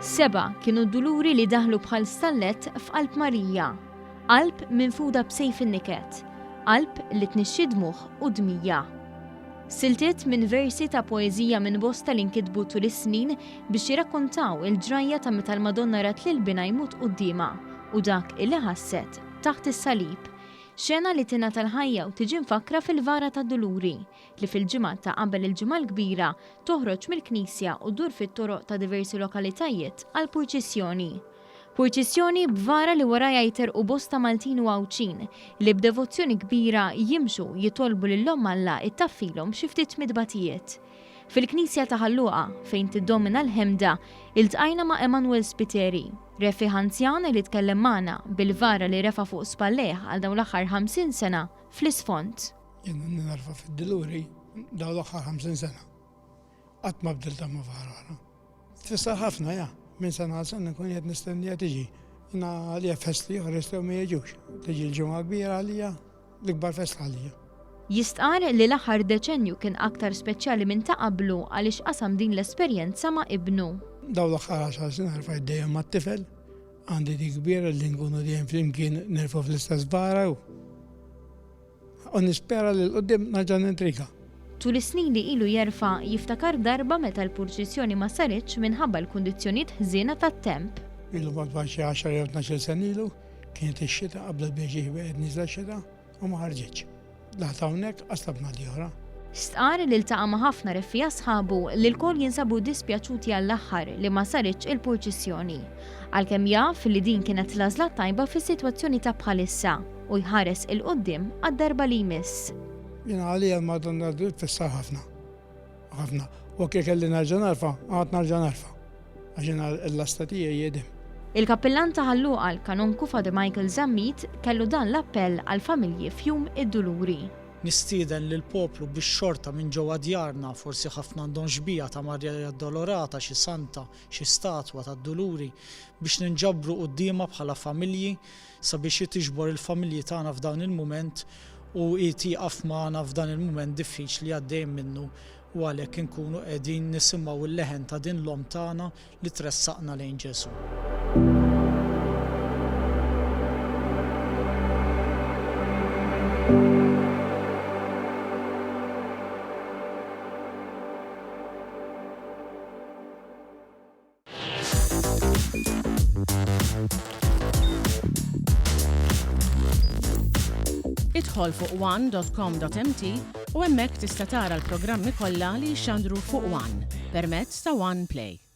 7 kienu d-Duluri li daħlu bħal stallet f'qalb Marija, qalb minfuda b'sejf in-niket, qalb li tnixxi dmuħ u dmija. Siltiet minn versi ta' poeżija minn bosta li nkitbu tul is-snin biex jirrakkontaw il-ġrajja ta' meta l-Madonna rat lil binha jmut qudiemha u dak illi ħasset taħt is-salib. Xena li tingħata l-ħajja u tiġi mfakkra fil-Vara Tad-Duluri li fil-ġimgħa ta' qabel il-ġimgħa l-kbira toħroġ mill-Knisja u ddur fit-toroq ta' diversi lokalitajiet għal purċissjoni. Purċissjoni b'vara li warajja jiterqu bosta Maltin u Għawċin li b'devozzjoni kbira jimxu jitolbu lil-Omm Alla ittaffilhom xi ftit mit-tbatijiet. Fil-Knisja ta' Ħal Luqa fejn tiddomina l-ħemda iltqajna ma' Emanuel Spiteri, reffiegħ anzjan li tkellem magħna bil-vara li refa' fuq spallejh għal dawn l-aħħar 50 sena fl-isfond. Jien nerfa fid-Duluri dawn l-aħħar 50 sena. Qatt ma bdilta ma' vara. Tfisser ħafna minn sena għal sena nkun qed nistennija tiġi. Jiena għalija fest li oħra jistgħu ma jiġux. Tiġi l-ġimgħa kbira għalija l-ikbar fest għalija. Jistqar li l-aħħar deċenju kien aktar speċjali minn ta' qablu għaliex qasam din l-esperjenza ma' ibnu. Daw l-aħħar 10 sena nerfa dejjem mat-tifel, għandi dik kbira li nkunu dejjem flimkien nerfu fl-istess vara u nispera li l-qudiem nerġa' nintrika. Tul is-snin li ilu jerfa' jiftakar darba meta l-purċissjoni ma saritx minħabba l-kundizzjonijiet ħżiena tat-temp. Ilu madwar xi 10 jew 12 sena ilu kienet ix-xita qabel il-bieġi qed niżla x-xita u ma ħarġitx. Laħta hawnhekk qastabna li oħra. Stqar li ltaqa' ma' ħafna reffiegħa sħabu li l-kol jinsabu dispjaċuti għall-aħħar li ma saritx il-purċissjoni. Għalkemm jaf li din kienet l-għażla tajba fis-sitwazzjoni ta' bħalissa u jħares il-qudiem għad-darba li jmiss. Jiena għalija l-Madonna tfisser ħafna. Ħafna. U kif kelli nerġa' narfa', għad nerġa' narfa'. Għax l-istatija jedem. Il-kappellan ta' Ħal Luqa l-kanonku Father Michael Zammit kellu dan l-appell għall-familji f'jum id-Duluri. Nistieden lil poplu biex xorta minn ġewwa djarna forsi ħafna għandhom xbija ta' Marja Addolorata, xi santa, xi statwa tad-Duluri biex ninġabru qudiemha bħala familji sabiex jitiġbor il-familji tagħna f'dawn il-mument u jitieqaf magħna f'dan il-mument diffiċli għaddej minnu u għalhekk inkunu qegħdin nisimgħu l-leħen ta' din l-Omm tagħna li tressaqna lejn Ġesu. Idħol fuq one.com.mt u hemmhekk tista' tara l-programmi kollha li jxandru fuq One permezz ta' One Play.